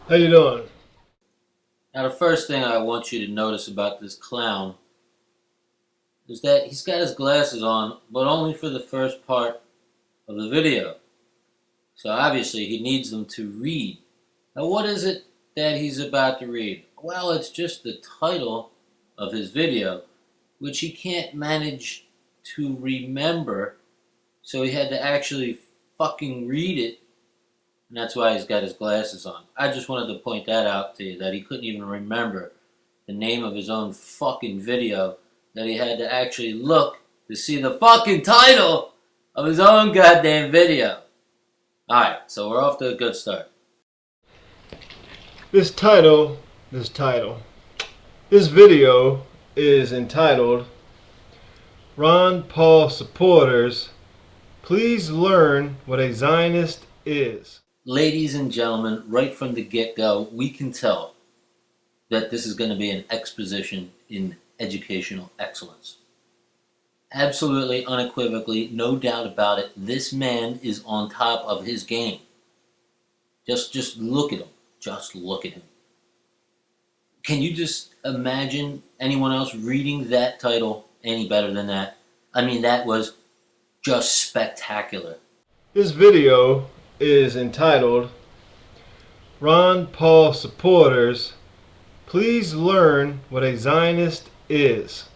How you doing? Now, the first thing I want you to notice about this clown is that he's got his glasses on, but only for the first part of the video. So obviously he needs them to read. Now, what is it that he's about to read? Well, it's just the title of his video, which he can't manage to remember, so he had to actually fucking read it, and that's why he's got his glasses on. I just wanted to point that out to you, that he couldn't even remember the name of his own fucking video, that he had to actually look to see the fucking title of his own goddamn video. Alright, so we're off to a good start. This title, this video is entitled Ron Paul Supporters, Please Learn What a Zionist Is. Ladies and gentlemen, right from the get-go, we can tell that this is going to be an exposition in educational excellence. Absolutely, unequivocally, no doubt about it, this man is on top of his game. Just look at him. Just look at him. Can you just imagine anyone else reading that title any better than that? I mean, that was just spectacular. This video is entitled Ron Paul Supporters, Please Learn What a Zionist Is.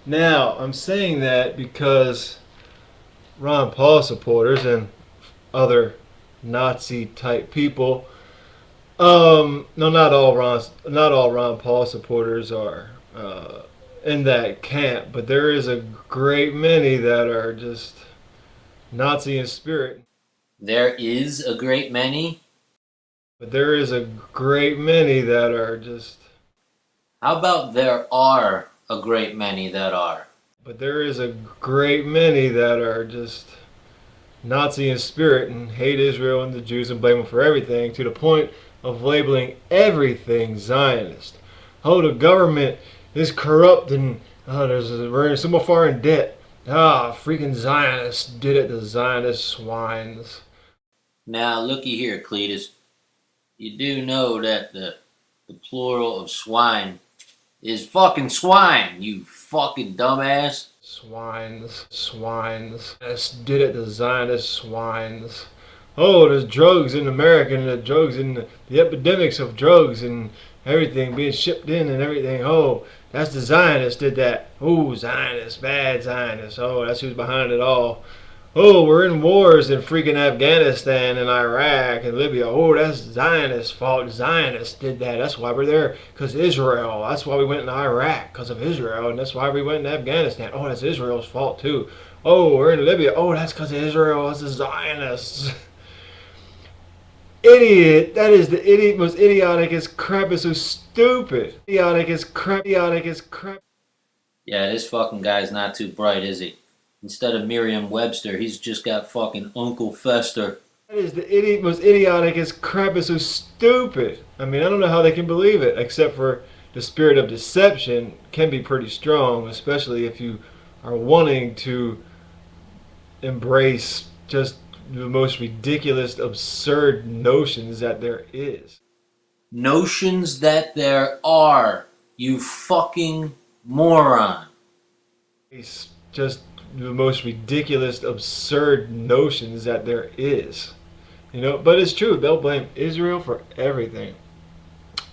Now, I'm saying that because Ron Paul supporters and other Nazi type people, no, not all Ron Paul supporters are in that camp, but there is a great many that are just Nazi in spirit. There is a great many. But there is a great many that are just. How about there are a great many that are? But there is a great many that are just Nazi in spirit and hate Israel and the Jews and blame them for everything, to the point of labeling everything Zionist. Oh, the government is corrupt and we're so far in debt. Freaking Zionists did it, the Zionist swines. Now, looky here, Cletus. You do know that the plural of swine is fucking swine, you fucking dumbass. Swines. Yes, did it, the Zionist swines. Oh, there's drugs in America and the drugs and the epidemics of drugs and everything being shipped in and everything. Oh, that's the Zionists did that. Oh, Zionists, bad Zionists. Oh, that's who's behind it all. Oh, we're in wars in freaking Afghanistan and Iraq and Libya. Oh, that's Zionists' fault. Zionists did that. That's why we're there, because Israel. That's why we went in Iraq, because of Israel. And that's why we went in Afghanistan. Oh, that's Israel's fault, too. Oh, we're in Libya. Oh, that's because of Israel. That's the Zionists. Idiot. That is the idiot, most idiotic as crap. Is so stupid. Idiotic as crap. Idiotic as crap. Yeah, this fucking guy's not too bright, is he? Instead of Merriam-Webster, he's just got fucking Uncle Fester. That is the idiot, most idiotic as crap. Is so stupid. I mean, I don't know how they can believe it, except for the spirit of deception can be pretty strong, especially if you are wanting to embrace just the most ridiculous, absurd notions that there is. Notions that there are, you fucking moron. It's just the most ridiculous, absurd notions that there is. But it's true. They'll blame Israel for everything.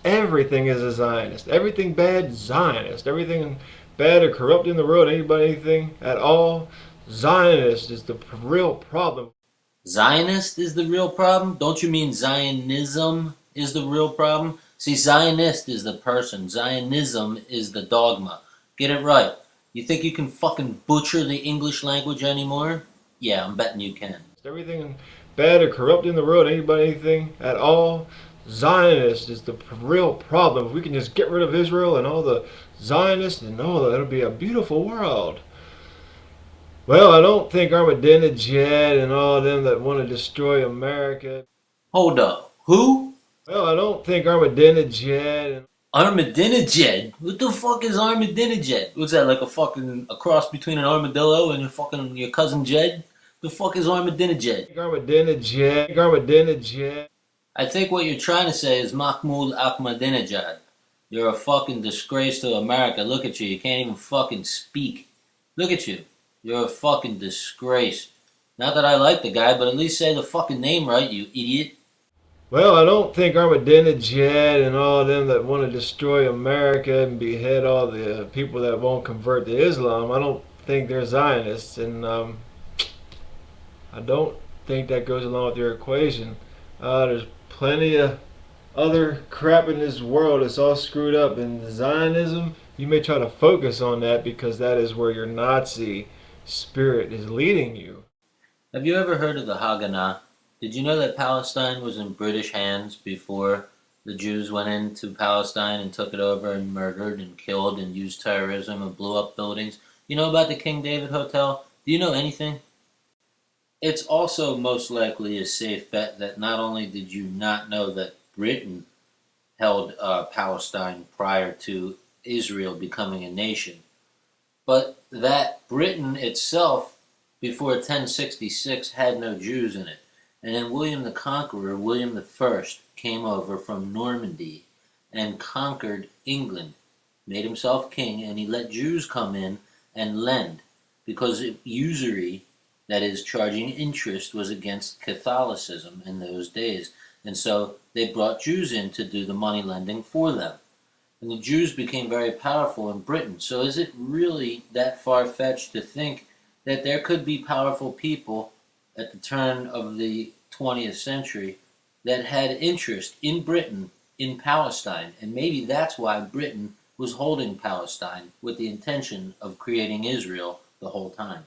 Everything is a Zionist. Everything bad, Zionist. Everything bad or corrupt in the world, anything at all, Zionist is the real problem. Zionist is the real problem? Don't you mean Zionism is the real problem? See, Zionist is the person. Zionism is the dogma. Get it right. You think you can fucking butcher the English language anymore? Yeah, I'm betting you can. Everything bad or corrupt in the world, anything at all, Zionist is the real problem. If we can just get rid of Israel and all the Zionists, and it'll be a beautiful world. Well, I don't think Ahmadinejad and all of them that want to destroy America. Hold up. Who? Well, I don't think Ahmadinejad and Armadillo? What the fuck is Armadillo? What's that, like a cross between an armadillo and your cousin Jed? The fuck is Armadillo? Ahmadinejad. I think what you're trying to say is Mahmoud Ahmadinejad. You're a fucking disgrace to America. Look at you. You can't even fucking speak. Look at you. You're a fucking disgrace. Not that I like the guy, but at least say the fucking name right, you idiot. Well, I don't think Ahmadinejad and all of them that want to destroy America and behead all the people that won't convert to Islam, I don't think they're Zionists, and I don't think that goes along with your equation. There's plenty of other crap in this world that's all screwed up, and Zionism, you may try to focus on that because that is where your Nazi spirit is leading you. Have you ever heard of the Haganah? Did you know that Palestine was in British hands before the Jews went into Palestine and took it over and murdered and killed and used terrorism and blew up buildings? You know about the King David Hotel? Do you know anything? It's also most likely a safe bet that not only did you not know that Britain held Palestine prior to Israel becoming a nation, but that Britain itself, before 1066, had no Jews in it. And then William the Conqueror, William I, came over from Normandy and conquered England, made himself king, and he let Jews come in and lend, because usury, that is, charging interest, was against Catholicism in those days. And so they brought Jews in to do the money lending for them. And the Jews became very powerful in Britain. So is it really that far-fetched to think that there could be powerful people at the turn of the 20th century that had interest in Britain, in Palestine? And maybe that's why Britain was holding Palestine with the intention of creating Israel the whole time.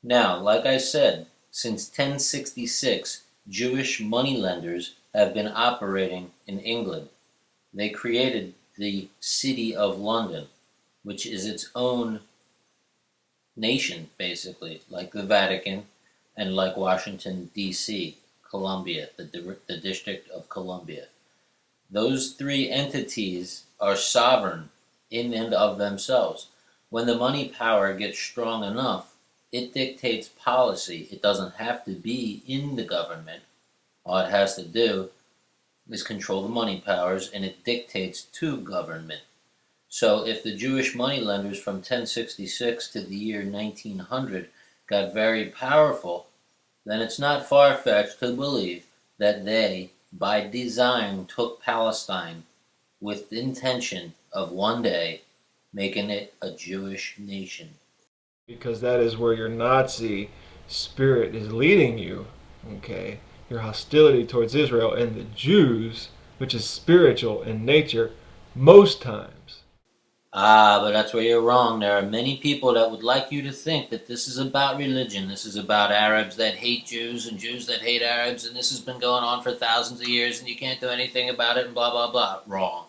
Now, like I said, since 1066, Jewish moneylenders have been operating in England. They created the City of London, which is its own nation, basically, like the Vatican and like Washington, D.C., Columbia, the District of Columbia. Those three entities are sovereign in and of themselves. When the money power gets strong enough, it dictates policy. It doesn't have to be in the government. All it has to do is control the money powers, and it dictates to government. So if the Jewish moneylenders from 1066 to the year 1900 got very powerful, then it's not far-fetched to believe that they, by design, took Palestine with the intention of one day making it a Jewish nation. Because that is where your Nazi spirit is leading you, okay? Your hostility towards Israel and the Jews, which is spiritual in nature, most times. But that's where you're wrong. There are many people that would like you to think that this is about religion. This is about Arabs that hate Jews and Jews that hate Arabs, and this has been going on for thousands of years, and you can't do anything about it, and blah, blah, blah. Wrong.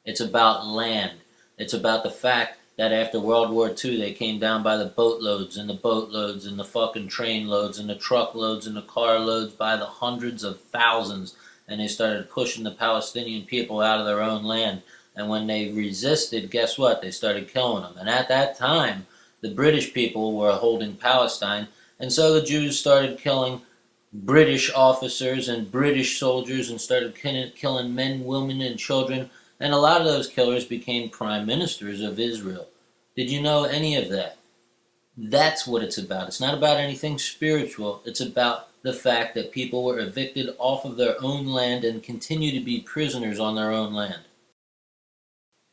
It's about land. It's about the fact that after World War II, they came down by the boatloads and the boatloads and the fucking train loads and the truckloads and the car loads by the hundreds of thousands, and they started pushing the Palestinian people out of their own land. And when they resisted, guess what? They started killing them. And at that time, the British people were holding Palestine, and so the Jews started killing British officers and British soldiers and started killing men, women, and children. And a lot of those killers became prime ministers of Israel. Did you know any of that? That's what it's about. It's not about anything spiritual. It's about the fact that people were evicted off of their own land and continue to be prisoners on their own land.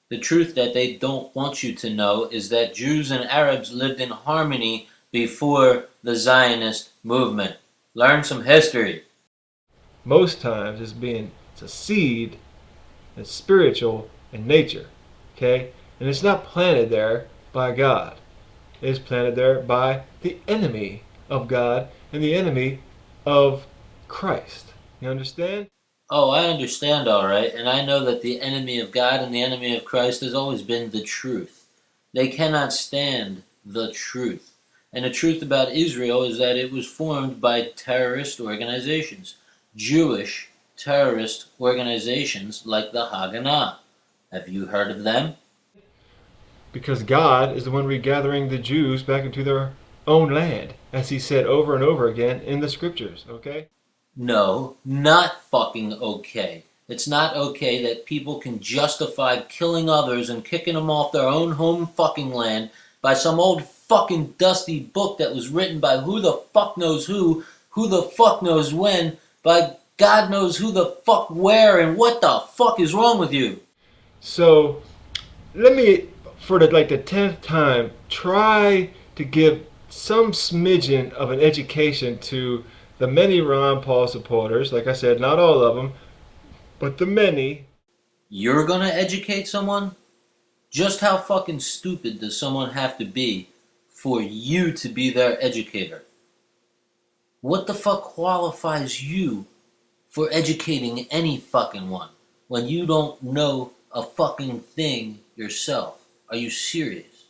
The truth that they don't want you to know is that Jews and Arabs lived in harmony before the Zionist movement. Learn some history. Most times it's a seed that's spiritual in nature, okay? And it's not planted there by God. It is planted there by the enemy of God and the enemy of Christ. You understand? Oh, I understand, all right, and I know that the enemy of God and the enemy of Christ has always been the truth. They cannot stand the truth. And the truth about Israel is that it was formed by terrorist organizations, Jewish terrorist organizations like the Haganah. Have you heard of them? Because God is the one regathering the Jews back into their own land, as he said over and over again in the scriptures, okay? No, not fucking okay. It's not okay that people can justify killing others and kicking them off their own home fucking land by some old fucking dusty book that was written by who the fuck knows who the fuck knows when, by God knows who the fuck where, and what the fuck is wrong with you? So let me, for the 10th time, try to give some smidgen of an education to the many Ron Paul supporters. Like I said, not all of them, but the many. You're gonna educate someone? Just how fucking stupid does someone have to be for you to be their educator? What the fuck qualifies you for educating any fucking one when you don't know a fucking thing yourself? Are you serious?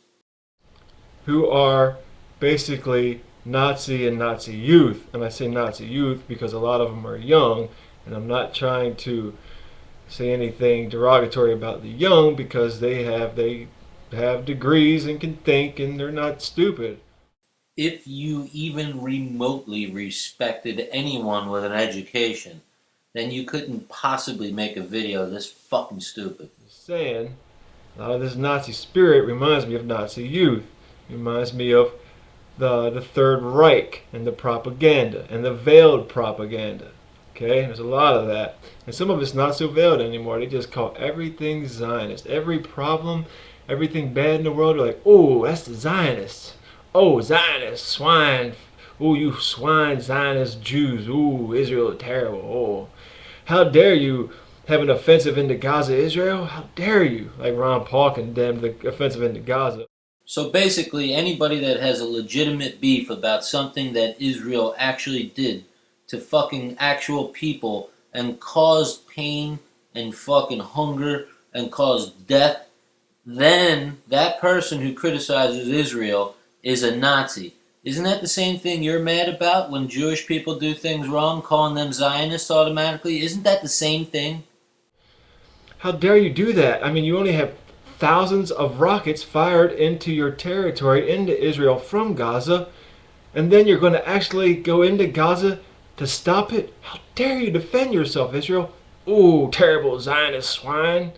Who are basically Nazi and Nazi youth. And I say Nazi youth because a lot of them are young, and I'm not trying to say anything derogatory about the young because they have degrees and can think and they're not stupid. If you even remotely respected anyone with an education, then you couldn't possibly make a video this fucking stupid. Saying a lot of this Nazi spirit reminds me of Nazi youth. It reminds me of the Third Reich and the propaganda and the veiled propaganda. Okay, there's a lot of that, and some of it's not so veiled anymore. They just call everything Zionist. Every problem, everything bad in the world, they're like, "Oh, that's the Zionists. Oh, Zionists, swine. Oh, you swine Zionist Jews. Oh, Israel is terrible. Oh, how dare you have an offensive into Gaza, Israel? How dare you?" Like Ron Paul condemned the offensive into Gaza. So basically, anybody that has a legitimate beef about something that Israel actually did to fucking actual people and caused pain and fucking hunger and caused death, then that person who criticizes Israel is a Nazi. Isn't that the same thing you're mad about when Jewish people do things wrong, calling them Zionists automatically? Isn't that the same thing? How dare you do that? I mean, you only have thousands of rockets fired into your territory, into Israel from Gaza, and then you're going to actually go into Gaza to stop it? How dare you defend yourself, Israel? Ooh, terrible Zionist swine.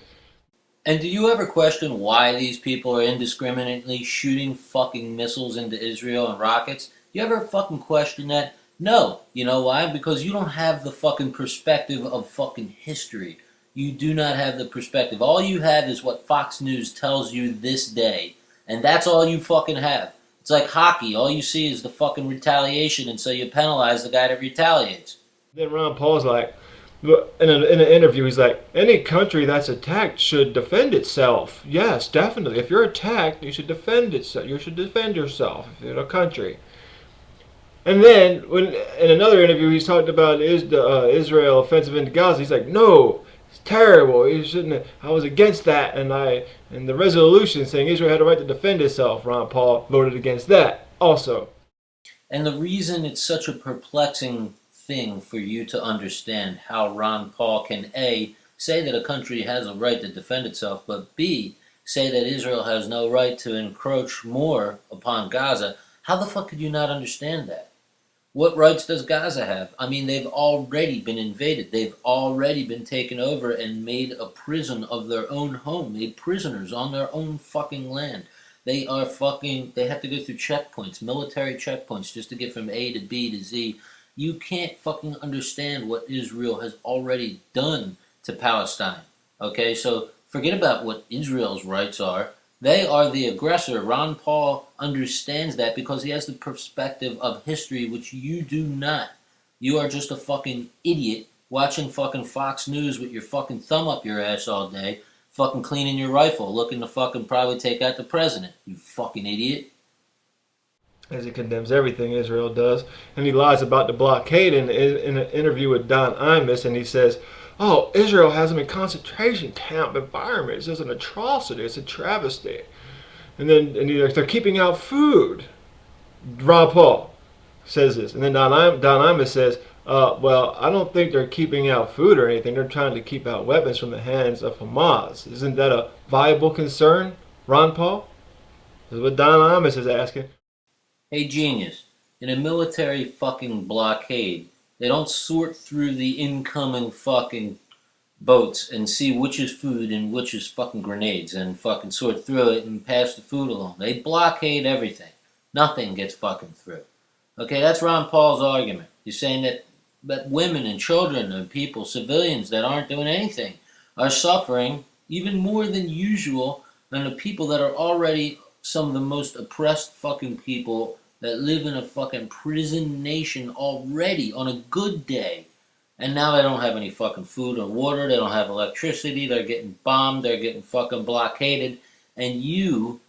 And do you ever question why these people are indiscriminately shooting fucking missiles into Israel and rockets? You ever fucking question that? No. You know why? Because you don't have the fucking perspective of fucking history. You do not have the perspective. All you have is what Fox News tells you this day. And that's all you fucking have. It's like hockey. All you see is the fucking retaliation, and so you penalize the guy that retaliates. Then Ron Paul's like, in an interview, he's like, any country that's attacked should defend itself. Yes, definitely. If you're attacked, you should defend itself. You should defend yourself if you're a country. And then, when in another interview, he's talking about Israel offensive into Gaza. He's like, no, it's terrible. You shouldn't. I was against that, and the resolution saying Israel had a right to defend itself. Ron Paul voted against that also. And the reason it's such a perplexing thing for you to understand how Ron Paul can A, say that a country has a right to defend itself, but B, say that Israel has no right to encroach more upon Gaza, how the fuck could you not understand that? What rights does Gaza have? I mean, they've already been invaded. They've already been taken over and made a prison of their own home, made prisoners on their own fucking land. They have to go through checkpoints, military checkpoints, just to get from A to B to Z. You can't fucking understand what Israel has already done to Palestine. Okay, so forget about what Israel's rights are. They are the aggressor. Ron Paul understands that because he has the perspective of history, which you do not. You are just a fucking idiot watching fucking Fox News with your fucking thumb up your ass all day, fucking cleaning your rifle, looking to fucking probably take out the president. You fucking idiot. As he condemns everything Israel does, and he lies about the blockade in an interview with Don Imus, and he says, oh, Israel has them in concentration camp environments. It's an atrocity. It's a travesty. And then they're keeping out food. Ron Paul says this. And then Don Imus says, well, I don't think they're keeping out food or anything. They're trying to keep out weapons from the hands of Hamas. Isn't that a viable concern, Ron Paul? This is what Don Imus is asking. Hey, genius. In a military fucking blockade, they don't sort through the incoming fucking boats and see which is food and which is fucking grenades and fucking sort through it and pass the food along. They blockade everything. Nothing gets fucking through. Okay, that's Ron Paul's argument. He's saying that women and children and people, civilians that aren't doing anything, are suffering even more than usual than the people that are already some of the most oppressed fucking people that live in a fucking prison nation already on a good day. And now they don't have any fucking food or water. They don't have electricity. They're getting bombed. They're getting fucking blockaded. And you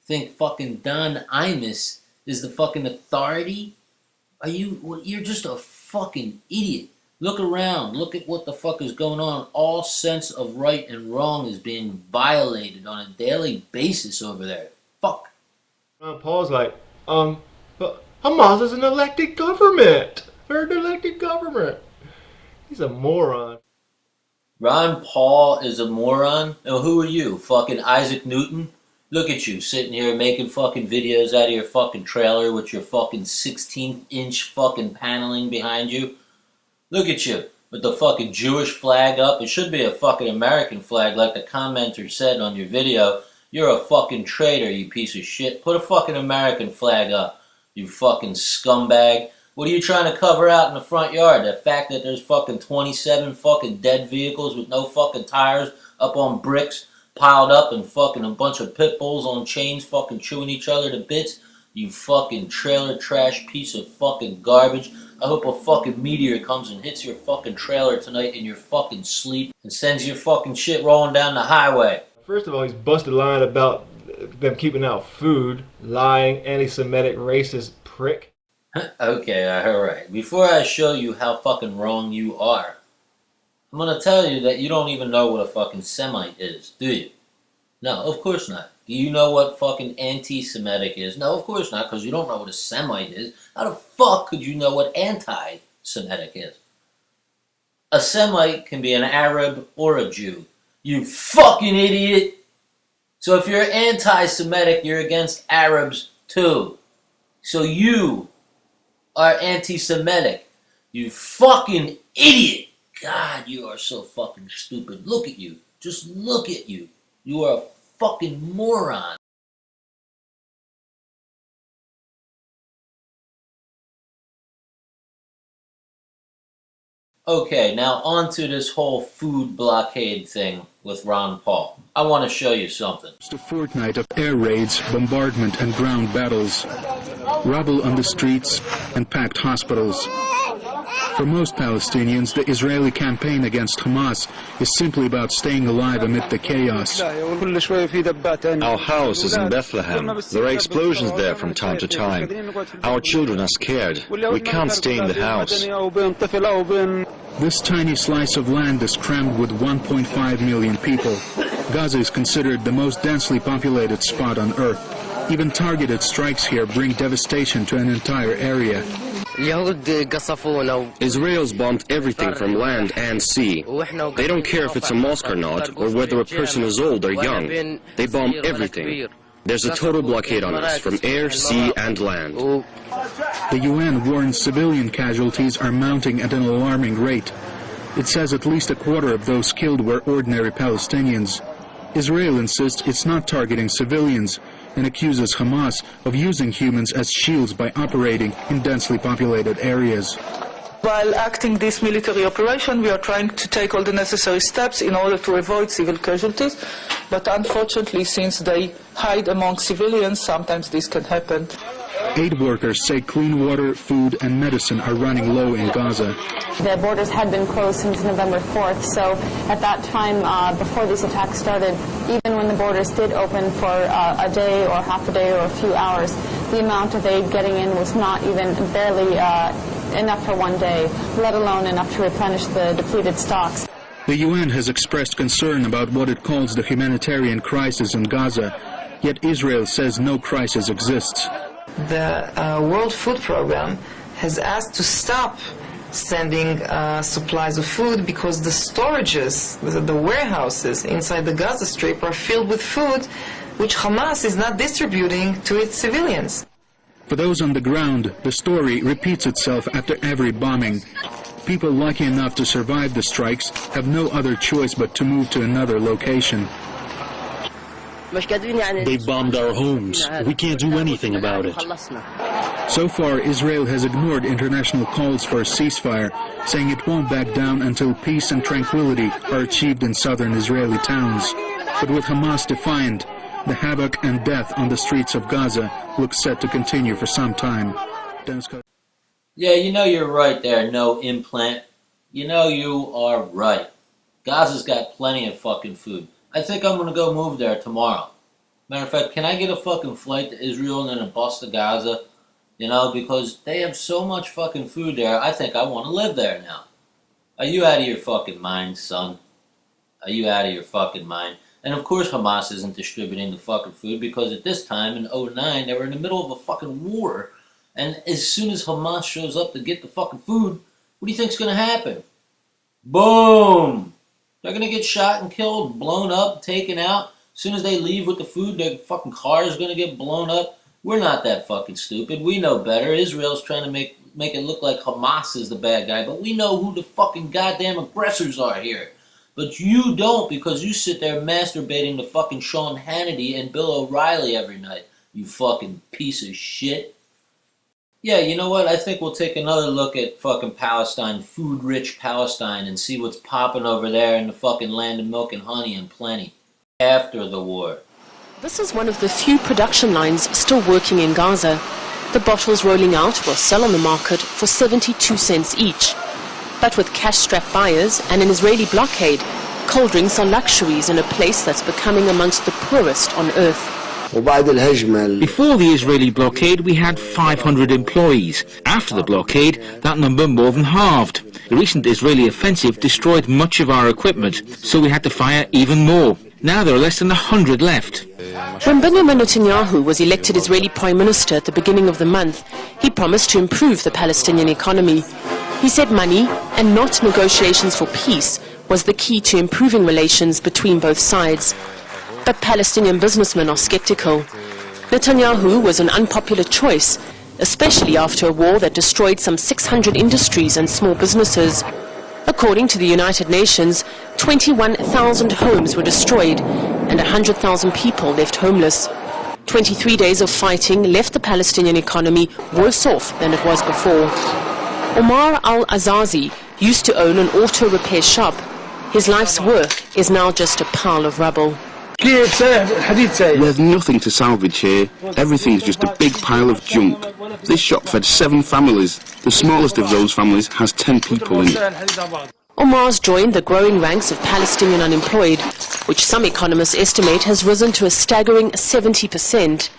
think fucking Don Imus is the fucking authority? You're just a fucking idiot. Look around. Look at what the fuck is going on. All sense of right and wrong is being violated on a daily basis over there. Fuck. Ron Paul's like, but Hamas is an elected government. They're an elected government. He's a moron. Ron Paul is a moron? Now who are you? Fucking Isaac Newton? Look at you sitting here making fucking videos out of your fucking trailer with your fucking 16-inch fucking paneling behind you. Look at you with the fucking Jewish flag up. It should be a fucking American flag like the commenter said on your video. You're a fucking traitor, you piece of shit. Put a fucking American flag up, you fucking scumbag. What are you trying to cover out in the front yard? The fact that there's fucking 27 fucking dead vehicles with no fucking tires up on bricks, piled up, and fucking a bunch of pit bulls on chains fucking chewing each other to bits? You fucking trailer trash piece of fucking garbage. I hope a fucking meteor comes and hits your fucking trailer tonight in your fucking sleep and sends your fucking shit rolling down the highway. First of all, he's busted a line about them keeping out food. Lying, anti-Semitic, racist prick. Okay, alright. Before I show you how fucking wrong you are, I'm gonna tell you that you don't even know what a fucking Semite is, do you? No, of course not. Do you know what fucking anti-Semitic is? No, of course not, because you don't know what a Semite is. How the fuck could you know what anti-Semitic is? A Semite can be an Arab or a Jew. You fucking idiot! So if you're anti-Semitic, you're against Arabs too. So you are anti-Semitic. You fucking idiot! God, you are so fucking stupid. Look at you. Just look at you. You are a fucking moron. Okay, now on to this whole food blockade thing with Ron Paul. I want to show you something. Just a fortnight of air raids, bombardment, and ground battles. Rubble on the streets and packed hospitals. For most Palestinians, the Israeli campaign against Hamas is simply about staying alive amid the chaos. Our house is in Bethlehem. There are explosions there from time to time. Our children are scared. We can't stay in the house. This tiny slice of land is crammed with 1.5 million people. Gaza is considered the most densely populated spot on Earth. Even targeted strikes here bring devastation to an entire area. Israel's bombed everything from land and sea. They don't care if it's a mosque or not, or whether a person is old or young. They bomb everything. There's a total blockade on us, from air, sea, and land. The UN warns civilian casualties are mounting at an alarming rate. It says at least a quarter of those killed were ordinary Palestinians. Israel insists it's not targeting civilians and accuses Hamas of using humans as shields by operating in densely populated areas. While acting this military operation, we are trying to take all the necessary steps in order to avoid civil casualties, but unfortunately, since they hide among civilians, sometimes this can happen. Aid workers say clean water, food, and medicine are running low in Gaza. The borders had been closed since November 4th, so at that time, before these attacks started, even when the borders did open for a day or half a day or a few hours, the amount of aid getting in was not even barely enough for one day, let alone enough to replenish the depleted stocks. The UN has expressed concern about what it calls the humanitarian crisis in Gaza, yet Israel says no crisis exists. The World Food Program has asked to stop sending supplies of food because the storages, the warehouses inside the Gaza Strip are filled with food which Hamas is not distributing to its civilians. For those on the ground, the story repeats itself after every bombing. People lucky enough to survive the strikes have no other choice but to move to another location. They bombed our homes. We can't do anything about it. So far, Israel has ignored international calls for a ceasefire, saying it won't back down until peace and tranquility are achieved in southern Israeli towns. But with Hamas defiant, the havoc and death on the streets of Gaza looks set to continue for some time. Yeah, you know you're right there, no implant. You know you are right. Gaza's got plenty of fucking food. I think I'm gonna go move there tomorrow. Matter of fact, can I get a fucking flight to Israel and then a bus to Gaza? You know, because they have so much fucking food there, I think I want to live there now. Are you out of your fucking mind, son? Are you out of your fucking mind? And of course Hamas isn't distributing the fucking food because at this time in 2009 they were in the middle of a fucking war. And as soon as Hamas shows up to get the fucking food, what do you think's gonna happen? Boom! They're gonna get shot and killed, blown up, taken out. As soon as they leave with the food, their fucking car is gonna get blown up. We're not that fucking stupid. We know better. Israel's trying to make it look like Hamas is the bad guy, but we know who the fucking goddamn aggressors are here. But you don't, because you sit there masturbating to fucking Sean Hannity and Bill O'Reilly every night. You fucking piece of shit. Yeah, you know what? I think we'll take another look at fucking Palestine, food-rich Palestine, and see what's popping over there in the fucking land of milk and honey and plenty. After the war. This is one of the few production lines still working in Gaza. The bottles rolling out will sell on the market for 72 cents each. But with cash-strapped buyers and an Israeli blockade, cold drinks are luxuries in a place that's becoming amongst the poorest on earth. Before the Israeli blockade, we had 500 employees. After the blockade, that number more than halved. The recent Israeli offensive destroyed much of our equipment, so we had to fire even more. Now there are less than 100 left. When Benjamin Netanyahu was elected Israeli Prime Minister at the beginning of the month, he promised to improve the Palestinian economy. He said money, and not negotiations for peace, was the key to improving relations between both sides. But Palestinian businessmen are skeptical. Netanyahu was an unpopular choice, especially after a war that destroyed some 600 industries and small businesses. According to the United Nations, 21,000 homes were destroyed and 100,000 people left homeless. 23 days of fighting left the Palestinian economy worse off than it was before. Omar al-Azazi used to own an auto repair shop. His life's work is now just a pile of rubble. There's nothing to salvage here. Everything's just a big pile of junk. This shop fed 7 families. The smallest of those families has 10 people in it. Omar's joined the growing ranks of Palestinian unemployed, which some economists estimate has risen to a staggering 70%.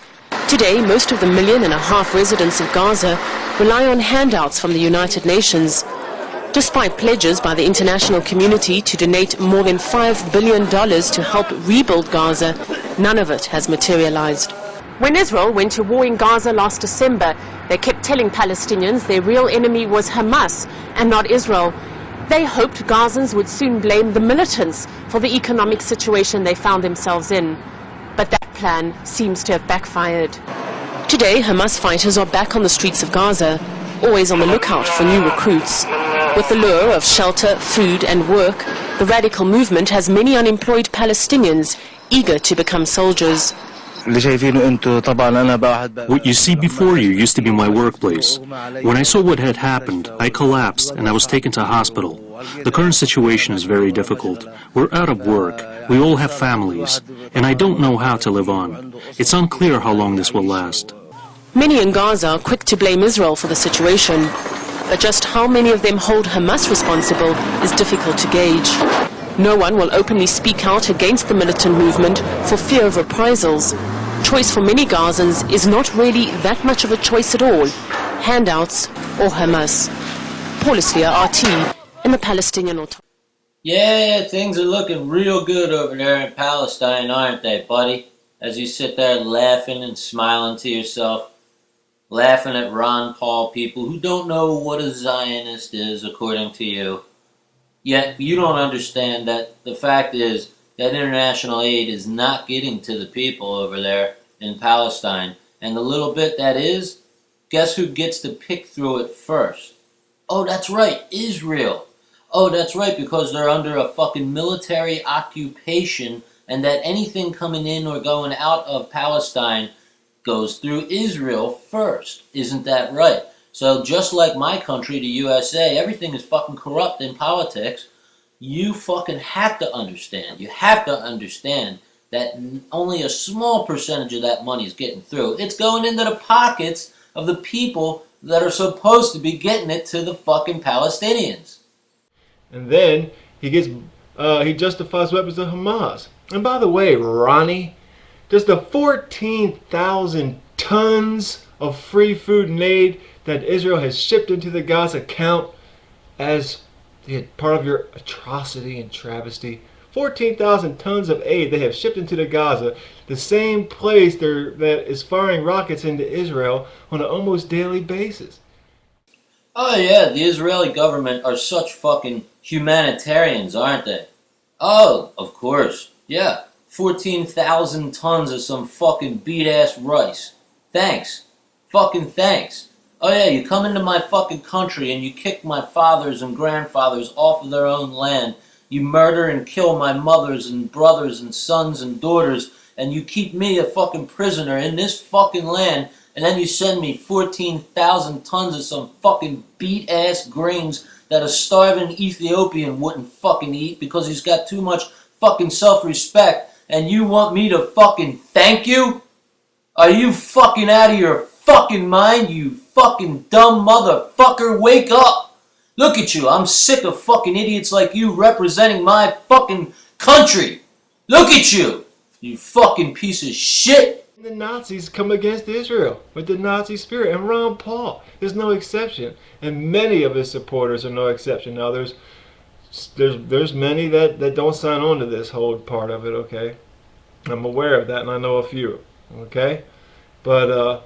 Today, most of the 1.5 million residents of Gaza rely on handouts from the United Nations. Despite pledges by the international community to donate more than $5 billion to help rebuild Gaza, none of it has materialized. When Israel went to war in Gaza last December, they kept telling Palestinians their real enemy was Hamas and not Israel. They hoped Gazans would soon blame the militants for the economic situation they found themselves in. But that plan seems to have backfired. Today, Hamas fighters are back on the streets of Gaza, always on the lookout for new recruits. With the lure of shelter, food and work, the radical movement has many unemployed Palestinians eager to become soldiers. What you see before you used to be my workplace. When I saw what had happened, I collapsed and I was taken to hospital. The current situation is very difficult. We're out of work. We all have families. And I don't know how to live on. It's unclear how long this will last. Many in Gaza are quick to blame Israel for the situation. But just how many of them hold Hamas responsible is difficult to gauge. No one will openly speak out against the militant movement for fear of reprisals. Choice for many Gazans is not really that much of a choice at all. Handouts or Hamas. Paul Islia, RT, in the Palestinian Authority. Yeah, things are looking real good over there in Palestine, aren't they, buddy? As you sit there laughing and smiling to yourself, laughing at Ron Paul people who don't know what a Zionist is, according to you. Yet you don't understand that the fact is that international aid is not getting to the people over there in Palestine. And the little bit that is, guess who gets to pick through it first? Oh, that's right, Israel. Oh, that's right, because they're under a fucking military occupation, and that anything coming in or going out of Palestine goes through Israel first. Isn't that right? So just like my country, the USA, everything is fucking corrupt in politics. You fucking have to understand. You have to understand that only a small percentage of that money is getting through. It's going into the pockets of the people that are supposed to be getting it to the fucking Palestinians. And then he justifies weapons of Hamas. And by the way, Ronnie, does the 14,000 tons of free food and aid that Israel has shipped into the Gaza count as part of your atrocity and travesty? 14,000 tons of aid they have shipped into the Gaza, the same place that is firing rockets into Israel on an almost daily basis. Oh yeah, the Israeli government are such fucking humanitarians, aren't they? Oh, of course. Yeah, 14,000 tons of some fucking beat-ass rice. Thanks. Fucking thanks. Oh yeah, you come into my fucking country and you kick my fathers and grandfathers off of their own land. You murder and kill my mothers and brothers and sons and daughters, and you keep me a fucking prisoner in this fucking land, and then you send me 14,000 tons of some fucking beat-ass grains that a starving Ethiopian wouldn't fucking eat because he's got too much fucking self-respect, and you want me to fucking thank you? Are you fucking out of your fucking mind, you fucking dumb motherfucker? Wake up! Look at you, I'm sick of fucking idiots like you representing my fucking country. Look at you, you fucking piece of shit. The Nazis come against Israel with the Nazi spirit, and Ron Paul is no exception, and many of his supporters are no exception. Now there's many that don't sign on to this whole part of it, okay? I'm aware of that, and I know a few, okay? But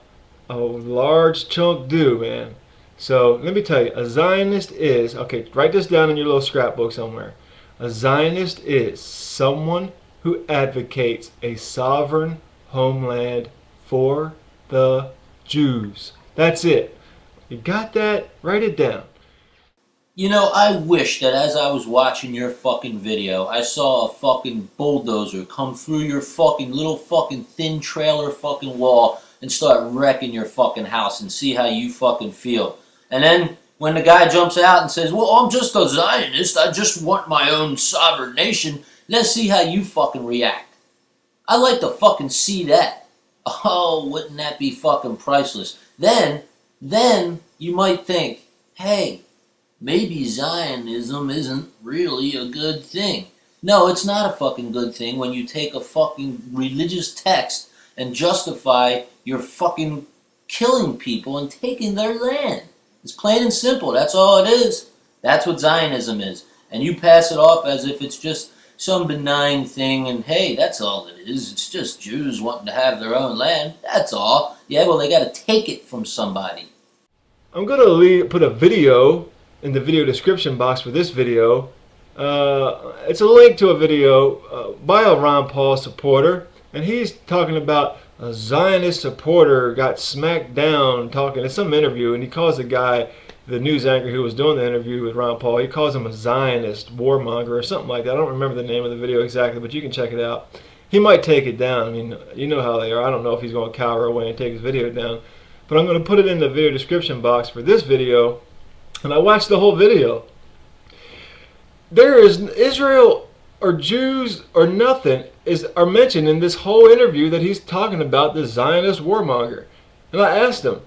a large chunk do, man. So let me tell you, a Zionist is, okay, write this down in your little scrapbook somewhere. A Zionist is someone who advocates a sovereign homeland for the Jews. That's it. You got that? Write it down. You know, I wish that as I was watching your fucking video, I saw a fucking bulldozer come through your fucking little fucking thin trailer fucking wall and start wrecking your fucking house and see how you fucking feel. And then when the guy jumps out and says, well, I'm just a Zionist, I just want my own sovereign nation, let's see how you fucking react. I'd like to fucking see that. Oh, wouldn't that be fucking priceless? Then you might think, hey, maybe Zionism isn't really a good thing. No, it's not a fucking good thing when you take a fucking religious text and justify your fucking killing people and taking their land. It's plain and simple. That's all it is. That's what Zionism is. And you pass it off as if it's just some benign thing and hey, that's all it is. It's just Jews wanting to have their own land. That's all. Yeah, well, they got to take it from somebody. I'm going to put a video in the video description box for this video. It's a link to a video by a Ron Paul supporter, and he's talking about a Zionist supporter got smacked down talking in some interview, and he calls the guy, the news anchor who was doing the interview with Ron Paul, he calls him a Zionist warmonger or something like that. I don't remember the name of the video exactly, but you can check it out. He might take it down. I mean, you know how they are. I don't know if he's going to cower away and take his video down, but I'm going to put it in the video description box for this video. And I watched the whole video. There is Israel or Jews or nothing are mentioned in this whole interview that he's talking about the Zionist warmonger. And I asked him,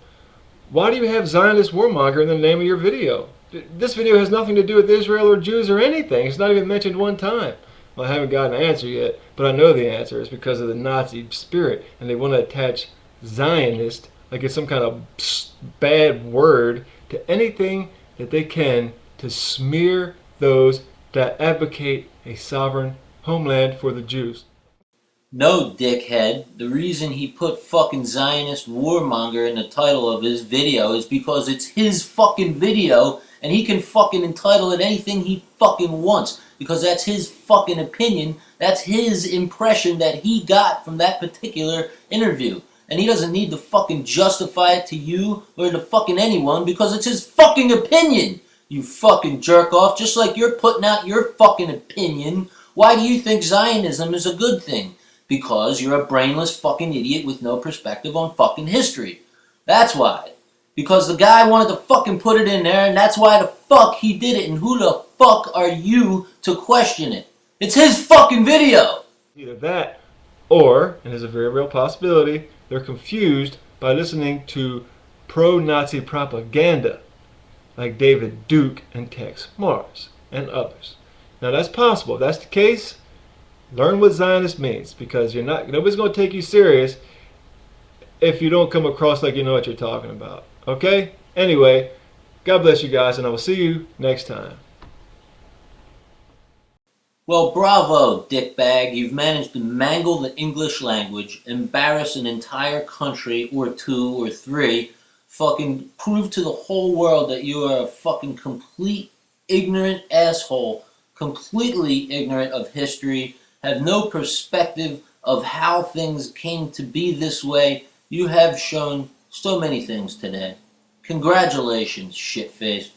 why do you have Zionist warmonger in the name of your video? This video has nothing to do with Israel or Jews or anything. It's not even mentioned one time. Well, I haven't got an answer yet, but I know the answer is because of the Nazi spirit, and they want to attach Zionist like it's some kind of bad word to anything that they can to smear those that advocate a sovereign homeland for the Jews. No, dickhead. The reason he put fucking Zionist warmonger in the title of his video is because it's his fucking video and he can fucking entitle it anything he fucking wants because that's his fucking opinion. That's his impression that he got from that particular interview. And he doesn't need to fucking justify it to you or to fucking anyone because it's his fucking opinion. You fucking jerk off, just like you're putting out your fucking opinion. Why do you think Zionism is a good thing? Because you're a brainless fucking idiot with no perspective on fucking history. That's why. Because the guy wanted to fucking put it in there, and that's why the fuck he did it. And who the fuck are you to question it? It's his fucking video. Either that, or, and there's a very real possibility, they're confused by listening to pro-Nazi propaganda, like David Duke and Tex Morris and others. Now that's possible. If that's the case, learn what Zionist means, because nobody's going to take you serious if you don't come across like you know what you're talking about. Okay? Anyway, God bless you guys, and I will see you next time. Well, bravo, dickbag. You've managed to mangle the English language, embarrass an entire country or two or three, fucking prove to the whole world that you are a fucking complete ignorant asshole, completely ignorant of history, have no perspective of how things came to be this way. You have shown so many things today. Congratulations, shitface.